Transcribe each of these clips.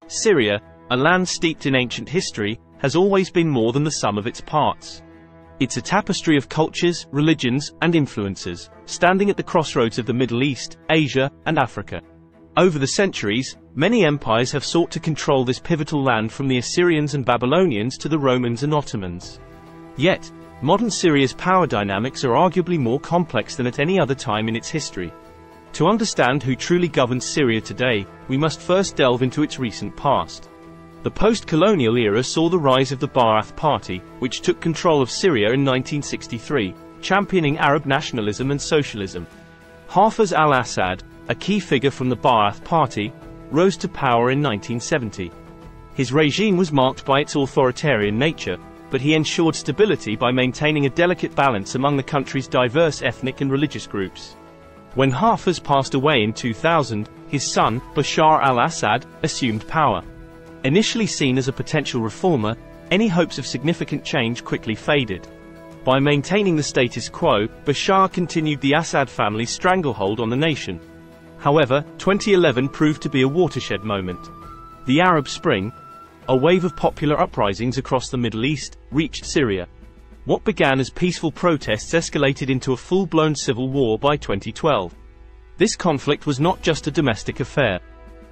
Syria, a land steeped in ancient history, has always been more than the sum of its parts. It's a tapestry of cultures, religions, and influences, standing at the crossroads of the Middle East, Asia, and Africa. Over the centuries, many empires have sought to control this pivotal land, from the Assyrians and Babylonians to the Romans and Ottomans. Yet, modern Syria's power dynamics are arguably more complex than at any other time in its history. To understand who truly governs Syria today, we must first delve into its recent past. The post-colonial era saw the rise of the Ba'ath Party, which took control of Syria in 1963, championing Arab nationalism and socialism. Hafez al-Assad, a key figure from the Ba'ath Party, rose to power in 1970. His regime was marked by its authoritarian nature, but he ensured stability by maintaining a delicate balance among the country's diverse ethnic and religious groups. When Hafez passed away in 2000, his son, Bashar al-Assad, assumed power. Initially seen as a potential reformer, any hopes of significant change quickly faded. By maintaining the status quo, Bashar continued the Assad family's stranglehold on the nation. However, 2011 proved to be a watershed moment. The Arab Spring, a wave of popular uprisings across the Middle East, reached Syria. What began as peaceful protests escalated into a full-blown civil war by 2012. This conflict was not just a domestic affair.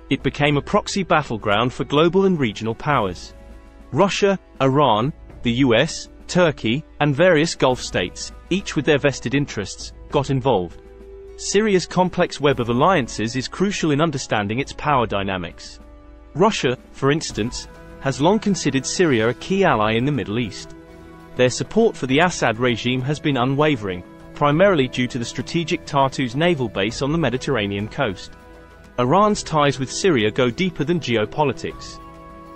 It became a proxy battleground for global and regional powers. Russia, Iran, the US, Turkey, and various Gulf states, each with their vested interests, got involved. Syria's complex web of alliances is crucial in understanding its power dynamics. Russia, for instance, has long considered Syria a key ally in the Middle East. Their support for the Assad regime has been unwavering, primarily due to the strategic Tartus naval base on the Mediterranean coast. Iran's ties with Syria go deeper than geopolitics.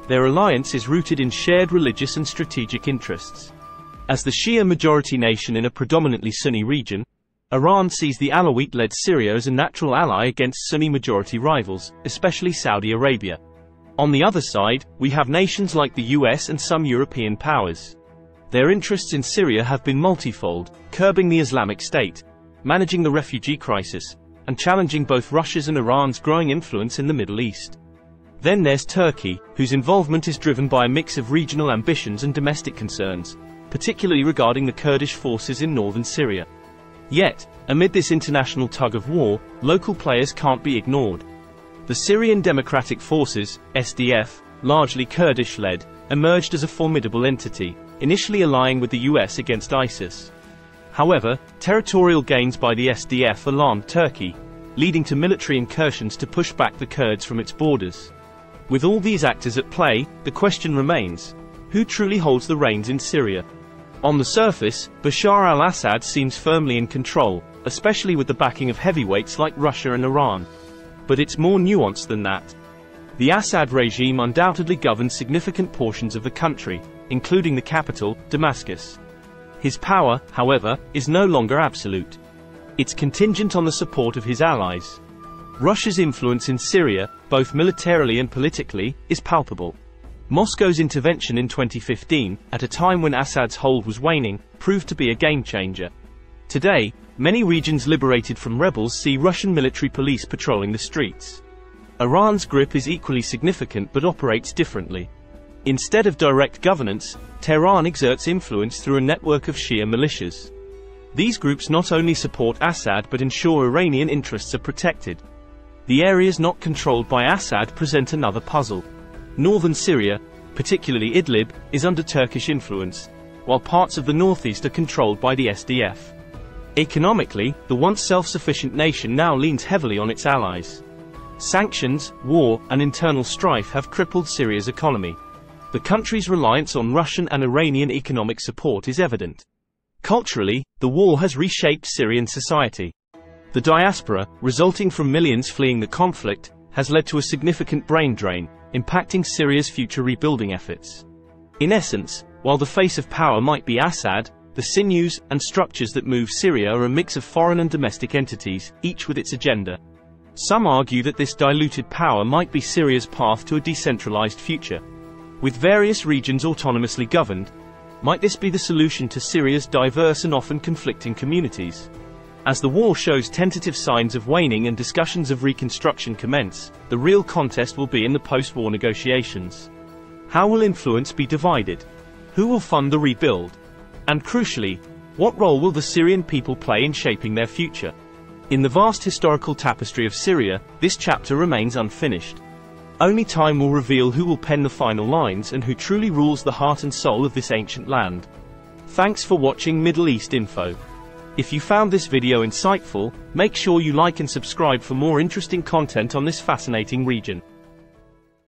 Their alliance is rooted in shared religious and strategic interests. As the Shia-majority nation in a predominantly Sunni region, Iran sees the Alawite-led Syria as a natural ally against Sunni-majority rivals, especially Saudi Arabia. On the other side, we have nations like the US and some European powers. Their interests in Syria have been multifold, curbing the Islamic State, managing the refugee crisis, and challenging both Russia's and Iran's growing influence in the Middle East. Then there's Turkey, whose involvement is driven by a mix of regional ambitions and domestic concerns, particularly regarding the Kurdish forces in northern Syria. Yet, amid this international tug-of-war, local players can't be ignored. The Syrian Democratic Forces, SDF, largely Kurdish-led, emerged as a formidable entity, initially allying with the US against ISIS. However, territorial gains by the SDF alarmed Turkey, leading to military incursions to push back the Kurds from its borders. With all these actors at play, the question remains: who truly holds the reins in Syria? On the surface, Bashar al-Assad seems firmly in control, especially with the backing of heavyweights like Russia and Iran. But it's more nuanced than that. The Assad regime undoubtedly governs significant portions of the country, including the capital, Damascus. His power, however, is no longer absolute. It's contingent on the support of his allies. Russia's influence in Syria, both militarily and politically, is palpable. Moscow's intervention in 2015, at a time when Assad's hold was waning, proved to be a game-changer. Today, many regions liberated from rebels see Russian military police patrolling the streets. Iran's grip is equally significant but operates differently. Instead of direct governance, Tehran exerts influence through a network of Shia militias. These groups not only support Assad but ensure Iranian interests are protected. The areas not controlled by Assad present another puzzle. Northern Syria, particularly Idlib, is under Turkish influence, while parts of the northeast are controlled by the SDF. Economically, the once self-sufficient nation now leans heavily on its allies. Sanctions, war, and internal strife have crippled Syria's economy. The country's reliance on Russian and Iranian economic support is evident. Culturally, the war has reshaped Syrian society. The diaspora, resulting from millions fleeing the conflict, has led to a significant brain drain, impacting Syria's future rebuilding efforts. In essence, while the face of power might be Assad, the sinews and structures that move Syria are a mix of foreign and domestic entities, each with its agenda. Some argue that this diluted power might be Syria's path to a decentralized future. With various regions autonomously governed, might this be the solution to Syria's diverse and often conflicting communities? As the war shows tentative signs of waning and discussions of reconstruction commence, the real contest will be in the post-war negotiations. How will influence be divided? Who will fund the rebuild? And crucially, what role will the Syrian people play in shaping their future? In the vast historical tapestry of Syria, this chapter remains unfinished. Only time will reveal who will pen the final lines and who truly rules the heart and soul of this ancient land. Thanks for watching Middle East Info. If you found this video insightful, make sure you like and subscribe for more interesting content on this fascinating region.